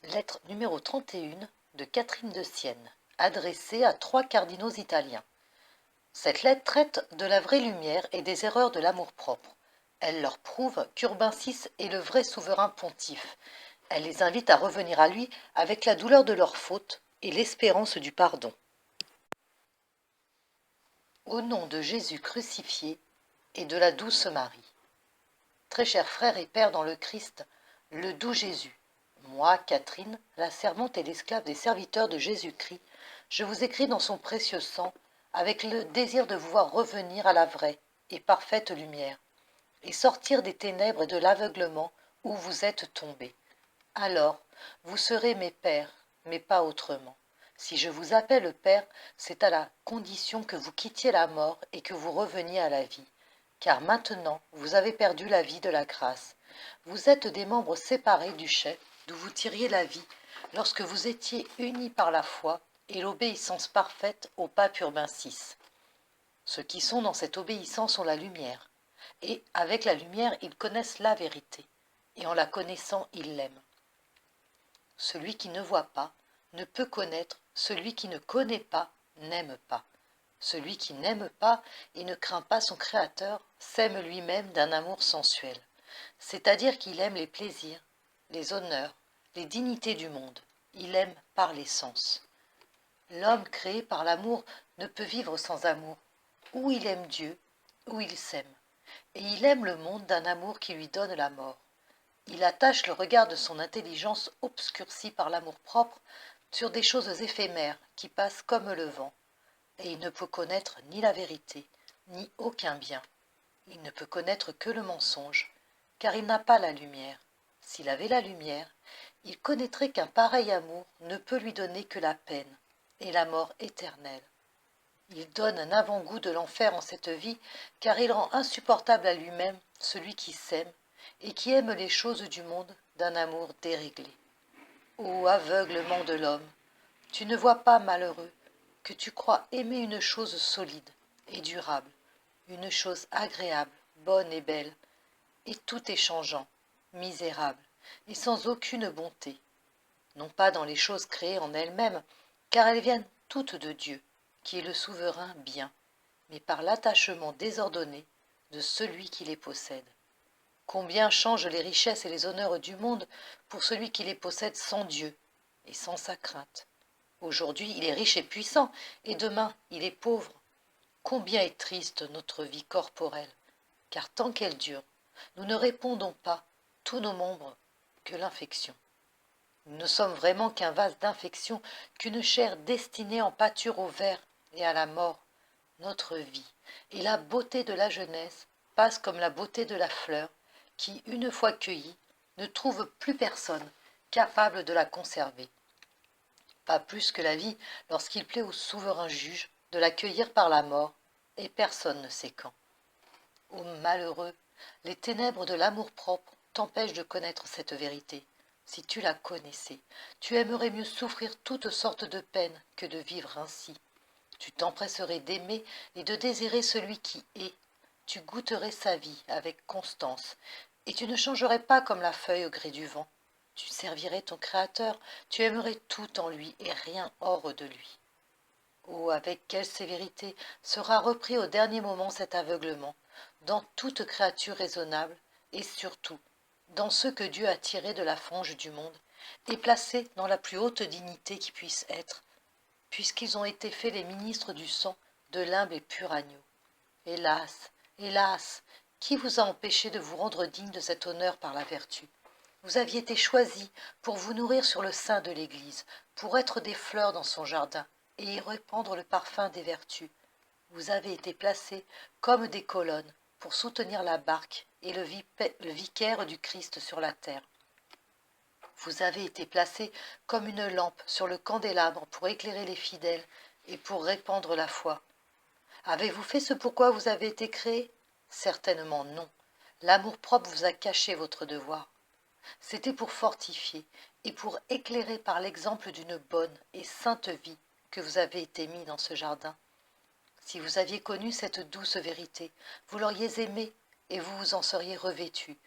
Lettre numéro 31 de Catherine de Sienne, adressée à 3 cardinaux italiens. Cette lettre traite de la vraie lumière et des erreurs de l'amour-propre. Elle leur prouve qu'Urbain VI est le vrai souverain pontife. Elle les invite à revenir à lui avec la douleur de leurs fautes et l'espérance du pardon. Au nom de Jésus crucifié et de la douce Marie. Très chers frères et pères dans le Christ, le doux Jésus, moi, Catherine, la servante et l'esclave des serviteurs de Jésus-Christ, je vous écris dans son précieux sang, avec le désir de vous voir revenir à la vraie et parfaite lumière, et sortir des ténèbres et de l'aveuglement où vous êtes tombés. Alors, vous serez mes pères, mais pas autrement. Si je vous appelle Père, c'est à la condition que vous quittiez la mort et que vous reveniez à la vie. Car maintenant, vous avez perdu la vie de la grâce. Vous êtes des membres séparés du chef, d'où vous tiriez la vie, lorsque vous étiez unis par la foi et l'obéissance parfaite au pape Urbain VI. Ceux qui sont dans cette obéissance ont la lumière, et avec la lumière, ils connaissent la vérité, et en la connaissant, ils l'aiment. Celui qui ne voit pas ne peut connaître, celui qui ne connaît pas n'aime pas. Celui qui n'aime pas et ne craint pas son Créateur s'aime lui-même d'un amour sensuel, c'est-à-dire qu'il aime les plaisirs, les honneurs, les dignités du monde. Il aime par les sens. L'homme créé par l'amour ne peut vivre sans amour. Ou il aime Dieu, ou il s'aime. Et il aime le monde d'un amour qui lui donne la mort. Il attache le regard de son intelligence obscurcie par l'amour-propre sur des choses éphémères qui passent comme le vent, et il ne peut connaître ni la vérité, ni aucun bien. Il ne peut connaître que le mensonge, car il n'a pas la lumière. S'il avait la lumière, il connaîtrait qu'un pareil amour ne peut lui donner que la peine et la mort éternelle. Il donne un avant-goût de l'enfer en cette vie, car il rend insupportable à lui-même celui qui s'aime et qui aime les choses du monde d'un amour déréglé. Ô aveuglement de l'homme, tu ne vois pas, malheureux, que tu crois aimer une chose solide et durable, une chose agréable, bonne et belle, et tout est changeant, misérable, et sans aucune bonté, non pas dans les choses créées en elles-mêmes, car elles viennent toutes de Dieu, qui est le souverain bien, mais par l'attachement désordonné de celui qui les possède. Combien changent les richesses et les honneurs du monde pour celui qui les possède sans Dieu et sans sa crainte. Aujourd'hui, il est riche et puissant, et demain, il est pauvre. Combien est triste notre vie corporelle, car tant qu'elle dure, nous ne répondons pas, tous nos membres, que l'infection. Nous ne sommes vraiment qu'un vase d'infection, qu'une chair destinée en pâture au ver et à la mort. Notre vie et la beauté de la jeunesse passent comme la beauté de la fleur, qui, une fois cueillie, ne trouve plus personne capable de la conserver. Pas plus que la vie, lorsqu'il plaît au souverain juge de la cueillir par la mort, et personne ne sait quand. Ô malheureux, les ténèbres de l'amour-propre t'empêchent de connaître cette vérité. Si tu la connaissais, tu aimerais mieux souffrir toutes sortes de peines que de vivre ainsi. Tu t'empresserais d'aimer et de désirer celui qui est. Tu goûterais sa vie avec constance, et tu ne changerais pas comme la feuille au gré du vent. Tu servirais ton Créateur, tu aimerais tout en lui et rien hors de lui. Oh, avec quelle sévérité sera repris au dernier moment cet aveuglement, dans toute créature raisonnable, et surtout dans ceux que Dieu a tirés de la fange du monde, et placés dans la plus haute dignité qui puisse être, puisqu'ils ont été faits les ministres du sang de l'humble et pur agneau. Hélas, hélas, qui vous a empêché de vous rendre digne de cet honneur par la vertu? Vous aviez été choisis pour vous nourrir sur le sein de l'Église, pour être des fleurs dans son jardin et y répandre le parfum des vertus. Vous avez été placés comme des colonnes pour soutenir la barque et le vicaire du Christ sur la terre. Vous avez été placés comme une lampe sur le candélabre pour éclairer les fidèles et pour répandre la foi. Avez-vous fait ce pourquoi vous avez été créés? Certainement non. L'amour-propre vous a caché votre devoir. C'était pour fortifier et pour éclairer par l'exemple d'une bonne et sainte vie que vous avez été mis dans ce jardin. Si vous aviez connu cette douce vérité, vous l'auriez aimée et vous vous en seriez revêtu.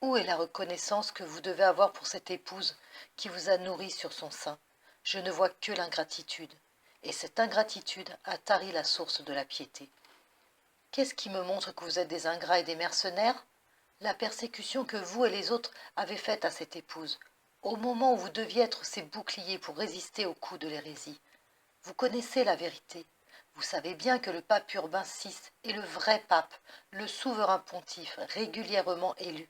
Où est la reconnaissance que vous devez avoir pour cette épouse qui vous a nourri sur son sein? Je ne vois que l'ingratitude, et cette ingratitude a tari la source de la piété. Qu'est-ce qui me montre que vous êtes des ingrats et des mercenaires? La persécution que vous et les autres avez faite à cette épouse, au moment où vous deviez être ses boucliers pour résister au coup de l'hérésie. Vous connaissez la vérité. Vous savez bien que le pape Urbain VI est le vrai pape, le souverain pontife régulièrement élu,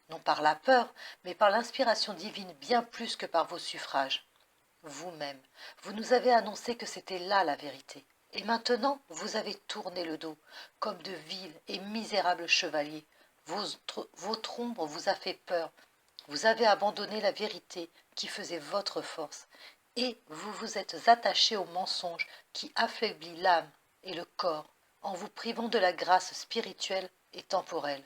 non par la peur, mais par l'inspiration divine bien plus que par vos suffrages. Vous-même, vous nous avez annoncé que c'était là la vérité. Et maintenant, vous avez tourné le dos, comme de vils et misérables chevaliers. Votre ombre vous a fait peur. Vous avez abandonné la vérité qui faisait votre force. Et vous vous êtes attaché au mensonge qui affaiblit l'âme et le corps, en vous privant de la grâce spirituelle et temporelle.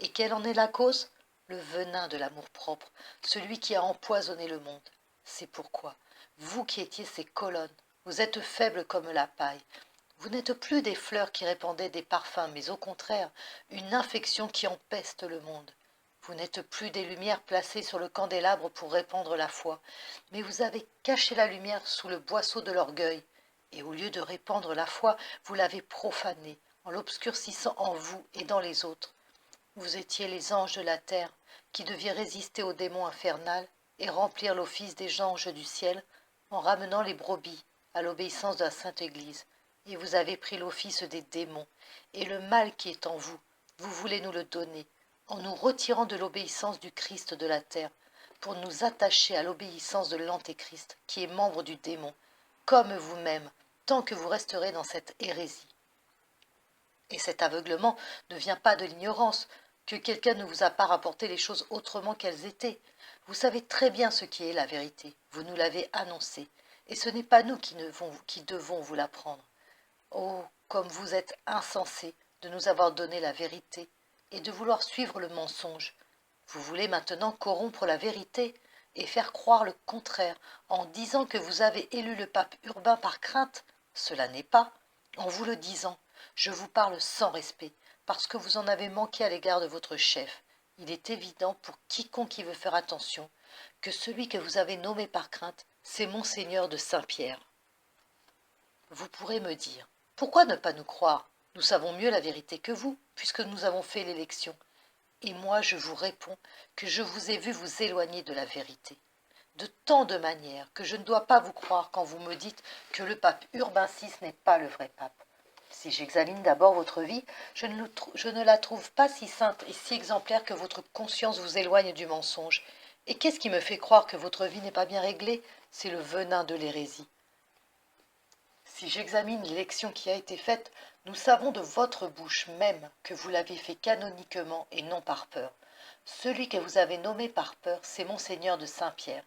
Et quelle en est la cause? Le venin de l'amour-propre, celui qui a empoisonné le monde. C'est pourquoi, vous qui étiez ces colonnes, vous êtes faibles comme la paille. Vous n'êtes plus des fleurs qui répandaient des parfums, mais au contraire, une infection qui empeste le monde. Vous n'êtes plus des lumières placées sur le candélabre pour répandre la foi, mais vous avez caché la lumière sous le boisseau de l'orgueil, et au lieu de répandre la foi, vous l'avez profanée, en l'obscurcissant en vous et dans les autres. Vous étiez les anges de la terre, qui deviez résister au démon infernal et remplir l'office des anges du ciel, en ramenant les brebis à l'obéissance de la Sainte Église. Et vous avez pris l'office des démons, et le mal qui est en vous, vous voulez nous le donner, en nous retirant de l'obéissance du Christ de la terre, pour nous attacher à l'obéissance de l'Antéchrist, qui est membre du démon, comme vous-même, tant que vous resterez dans cette hérésie. Et cet aveuglement ne vient pas de l'ignorance, que quelqu'un ne vous a pas rapporté les choses autrement qu'elles étaient. Vous savez très bien ce qui est la vérité, vous nous l'avez annoncé, et ce n'est pas nous qui devons vous l'apprendre. Oh, comme vous êtes insensés de nous avoir donné la vérité et de vouloir suivre le mensonge. Vous voulez maintenant corrompre la vérité et faire croire le contraire en disant que vous avez élu le pape Urbain par crainte. Cela n'est pas. En vous le disant, je vous parle sans respect, parce que vous en avez manqué à l'égard de votre chef. Il est évident pour quiconque y veut faire attention que celui que vous avez nommé par crainte, c'est Monseigneur de Saint-Pierre. Vous pourrez me dire, pourquoi ne pas nous croire? Nous savons mieux la vérité que vous, puisque nous avons fait l'élection. Et moi je vous réponds que je vous ai vu vous éloigner de la vérité, de tant de manières que je ne dois pas vous croire quand vous me dites que le pape Urbain VI n'est pas le vrai pape. Si j'examine d'abord votre vie, je ne la trouve pas si sainte et si exemplaire que votre conscience vous éloigne du mensonge. Et qu'est-ce qui me fait croire que votre vie n'est pas bien réglée? C'est le venin de l'hérésie. Si j'examine l'élection qui a été faite, nous savons de votre bouche même que vous l'avez fait canoniquement et non par peur. Celui que vous avez nommé par peur, c'est Monseigneur de Saint-Pierre.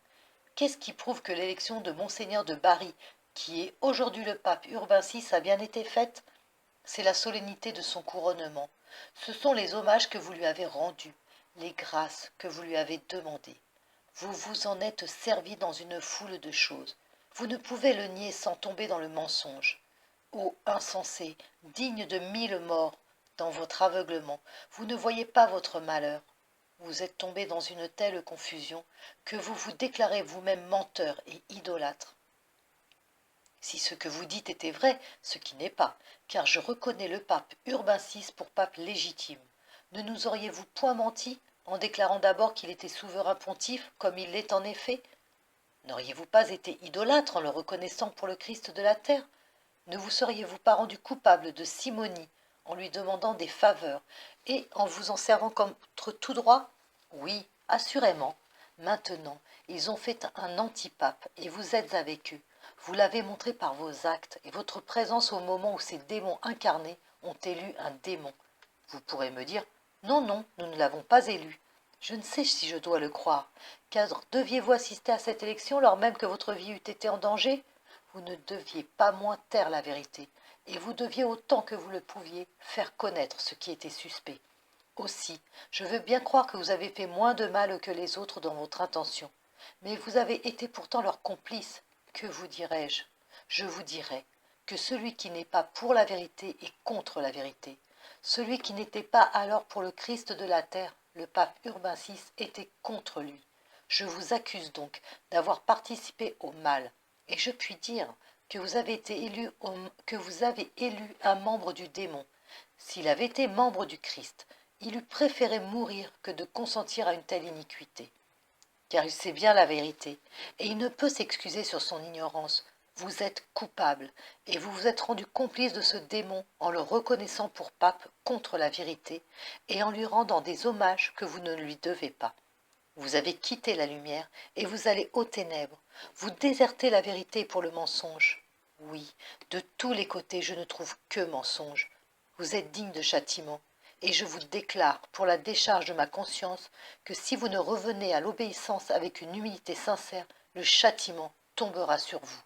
Qu'est-ce qui prouve que l'élection de Monseigneur de Bari, qui est aujourd'hui le pape Urbain VI, a bien été faite? C'est la solennité de son couronnement. Ce sont les hommages que vous lui avez rendus, les grâces que vous lui avez demandées. Vous vous en êtes servi dans une foule de choses. Vous ne pouvez le nier sans tomber dans le mensonge. Ô insensé, digne de 1000 morts, dans votre aveuglement, vous ne voyez pas votre malheur. Vous êtes tombé dans une telle confusion que vous vous déclarez vous-même menteur et idolâtre. Si ce que vous dites était vrai, ce qui n'est pas, car je reconnais le pape Urbain VI pour pape légitime, ne nous auriez-vous point menti en déclarant d'abord qu'il était souverain pontife, comme il l'est en effet? N'auriez-vous pas été idolâtre en le reconnaissant pour le Christ de la terre? Ne vous seriez-vous pas rendu coupable de simonie en lui demandant des faveurs et en vous en servant contre tout droit? Oui, assurément. Maintenant, ils ont fait un antipape et vous êtes avec eux. Vous l'avez montré par vos actes et votre présence au moment où ces démons incarnés ont élu un démon. Vous pourrez me dire, non, non, nous ne l'avons pas élu. Je ne sais si je dois le croire, car deviez-vous assister à cette élection lors même que votre vie eût été en danger? Vous ne deviez pas moins taire la vérité, et vous deviez autant que vous le pouviez faire connaître ce qui était suspect. Aussi, je veux bien croire que vous avez fait moins de mal que les autres dans votre intention, mais vous avez été pourtant leur complice. Que vous dirai-je? Je vous dirai que celui qui n'est pas pour la vérité est contre la vérité. Celui qui n'était pas alors pour le Christ de la terre le pape Urbain VI, était contre lui. Je vous accuse donc d'avoir participé au mal, et je puis dire que vous avez élu un membre du démon. S'il avait été membre du Christ, il eût préféré mourir que de consentir à une telle iniquité. Car il sait bien la vérité, et il ne peut s'excuser sur son ignorance. Vous êtes coupable, et vous vous êtes rendu complice de ce démon en le reconnaissant pour pape contre la vérité, et en lui rendant des hommages que vous ne lui devez pas. Vous avez quitté la lumière, et vous allez aux ténèbres. Vous désertez la vérité pour le mensonge. Oui, de tous les côtés je ne trouve que mensonge. Vous êtes digne de châtiment, et je vous déclare, pour la décharge de ma conscience, que si vous ne revenez à l'obéissance avec une humilité sincère, le châtiment tombera sur vous.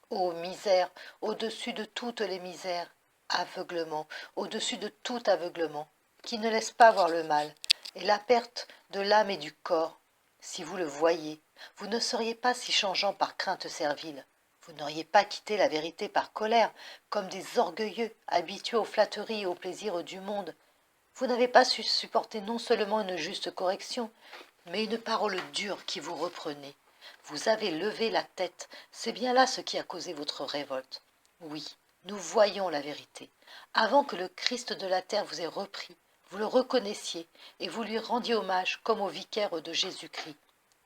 Ô misère, au-dessus de toutes les misères, aveuglement, au-dessus de tout aveuglement, qui ne laisse pas voir le mal, et la perte de l'âme et du corps. Si vous le voyiez, vous ne seriez pas si changeant par crainte servile. Vous n'auriez pas quitté la vérité par colère, comme des orgueilleux habitués aux flatteries et aux plaisirs du monde. Vous n'avez pas su supporter non seulement une juste correction, mais une parole dure qui vous reprenait. Vous avez levé la tête, c'est bien là ce qui a causé votre révolte. Oui, nous voyons la vérité. Avant que le Christ de la terre vous ait repris, vous le reconnaissiez et vous lui rendiez hommage comme au vicaire de Jésus-Christ.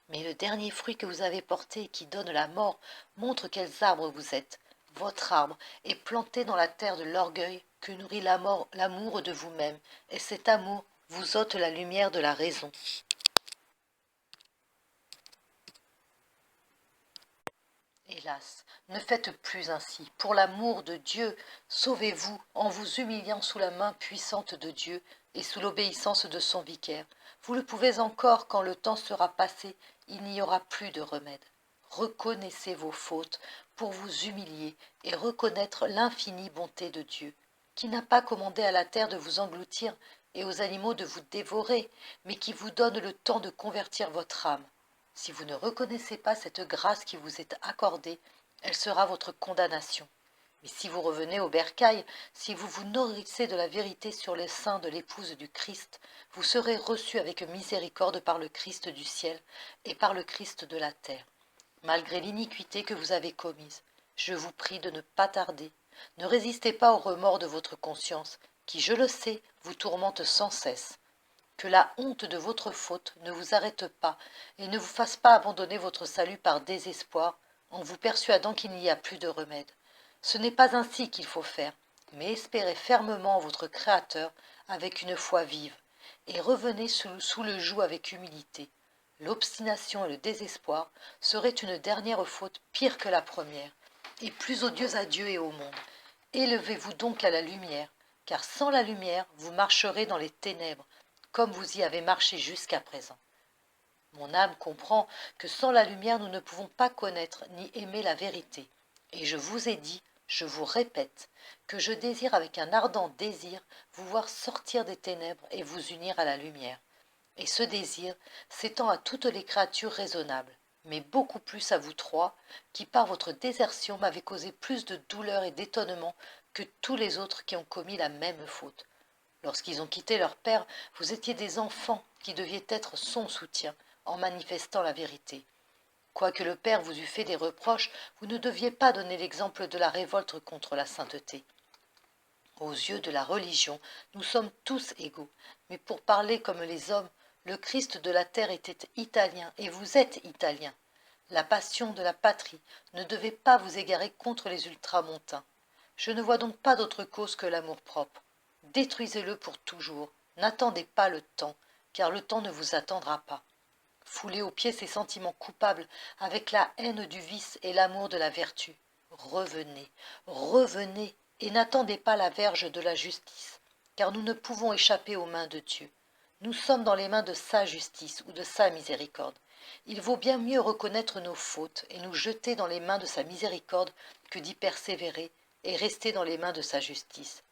Mais le dernier fruit que vous avez porté et qui donne la mort montre quels arbres vous êtes. Votre arbre est planté dans la terre de l'orgueil que nourrit l'amour de vous-même, et cet amour vous ôte la lumière de la raison. Hélas, ne faites plus ainsi. Pour l'amour de Dieu, sauvez-vous en vous humiliant sous la main puissante de Dieu et sous l'obéissance de son vicaire. Vous le pouvez encore quand le temps sera passé, il n'y aura plus de remède. Reconnaissez vos fautes pour vous humilier et reconnaître l'infinie bonté de Dieu, qui n'a pas commandé à la terre de vous engloutir et aux animaux de vous dévorer, mais qui vous donne le temps de convertir votre âme. Si vous ne reconnaissez pas cette grâce qui vous est accordée, elle sera votre condamnation. Mais si vous revenez au bercail, si vous vous nourrissez de la vérité sur le sein de l'épouse du Christ, vous serez reçus avec miséricorde par le Christ du ciel et par le Christ de la terre. Malgré l'iniquité que vous avez commise, je vous prie de ne pas tarder. Ne résistez pas au remords de votre conscience, qui, je le sais, vous tourmente sans cesse. Que la honte de votre faute ne vous arrête pas et ne vous fasse pas abandonner votre salut par désespoir en vous persuadant qu'il n'y a plus de remède. Ce n'est pas ainsi qu'il faut faire, mais espérez fermement en votre Créateur avec une foi vive, et revenez sous le joug avec humilité. L'obstination et le désespoir seraient une dernière faute pire que la première, et plus odieuse à Dieu et au monde. Élevez-vous donc à la lumière, car sans la lumière vous marcherez dans les ténèbres, comme vous y avez marché jusqu'à présent. Mon âme comprend que sans la lumière nous ne pouvons pas connaître ni aimer la vérité. Et je vous ai dit, je vous répète, que je désire avec un ardent désir vous voir sortir des ténèbres et vous unir à la lumière. Et ce désir s'étend à toutes les créatures raisonnables, mais beaucoup plus à vous trois, qui par votre désertion m'avez causé plus de douleur et d'étonnement que tous les autres qui ont commis la même faute. Lorsqu'ils ont quitté leur père, vous étiez des enfants qui deviez être son soutien en manifestant la vérité. Quoique le père vous eût fait des reproches, vous ne deviez pas donner l'exemple de la révolte contre la sainteté. Aux yeux de la religion, nous sommes tous égaux, mais pour parler comme les hommes, le Christ de la terre était italien et vous êtes italien. La passion de la patrie ne devait pas vous égarer contre les ultramontains. Je ne vois donc pas d'autre cause que l'amour-propre. Détruisez-le pour toujours, n'attendez pas le temps, car le temps ne vous attendra pas. Foulez aux pieds ces sentiments coupables avec la haine du vice et l'amour de la vertu. Revenez, revenez, et n'attendez pas la verge de la justice, car nous ne pouvons échapper aux mains de Dieu. Nous sommes dans les mains de sa justice ou de sa miséricorde. Il vaut bien mieux reconnaître nos fautes et nous jeter dans les mains de sa miséricorde que d'y persévérer et rester dans les mains de sa justice.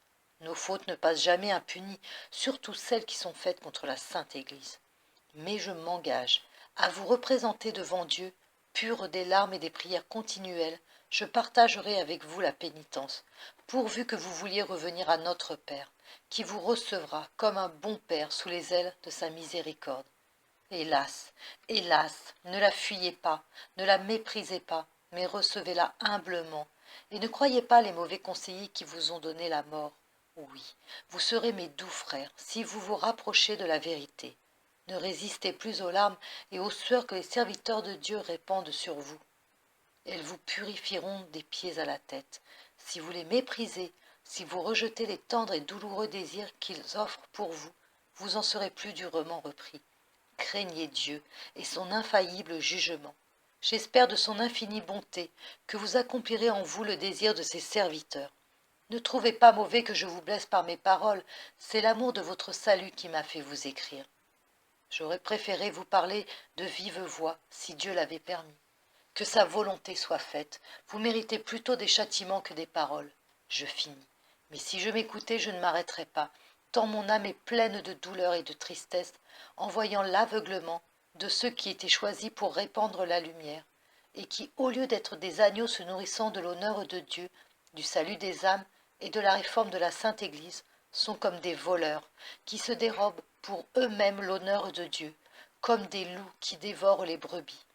Nos fautes ne passent jamais impunies, surtout celles qui sont faites contre la Sainte Église. Mais je m'engage à vous représenter devant Dieu pure des larmes et des prières continuelles, je partagerai avec vous la pénitence, pourvu que vous vouliez revenir à notre Père, qui vous recevra comme un bon Père sous les ailes de sa miséricorde. Hélas, hélas, ne la fuyez pas, ne la méprisez pas, mais recevez-la humblement, et ne croyez pas les mauvais conseillers qui vous ont donné la mort. Oui, vous serez mes doux frères, si vous vous rapprochez de la vérité. Ne résistez plus aux larmes et aux sueurs que les serviteurs de Dieu répandent sur vous. Elles vous purifieront des pieds à la tête. Si vous les méprisez, si vous rejetez les tendres et douloureux désirs qu'ils offrent pour vous, vous en serez plus durement repris. Craignez Dieu et son infaillible jugement. J'espère de son infinie bonté que vous accomplirez en vous le désir de ses serviteurs. Ne trouvez pas mauvais que je vous blesse par mes paroles, c'est l'amour de votre salut qui m'a fait vous écrire. J'aurais préféré vous parler de vive voix, si Dieu l'avait permis. Que sa volonté soit faite, vous méritez plutôt des châtiments que des paroles. Je finis. Mais si je m'écoutais, je ne m'arrêterais pas, tant mon âme est pleine de douleur et de tristesse, en voyant l'aveuglement de ceux qui étaient choisis pour répandre la lumière, et qui, au lieu d'être des agneaux se nourrissant de l'honneur de Dieu, du salut des âmes et de la réforme de la Sainte Église, sont comme des voleurs, qui se dérobent pour eux-mêmes l'honneur de Dieu, comme des loups qui dévorent les brebis.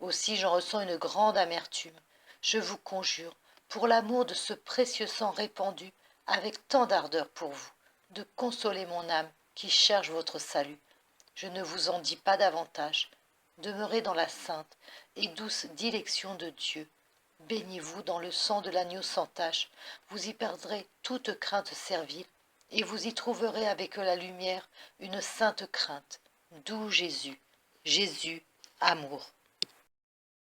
Aussi j'en ressens une grande amertume. Je vous conjure, pour l'amour de ce précieux sang répandu avec tant d'ardeur pour vous, de consoler mon âme qui cherche votre salut. Je ne vous en dis pas davantage. Demeurez dans la sainte et douce dilection de Dieu. Baignez-vous dans le sang de l'agneau sans tache, vous y perdrez toute crainte servile, et vous y trouverez avec la lumière une sainte crainte. Doux Jésus, Jésus, amour.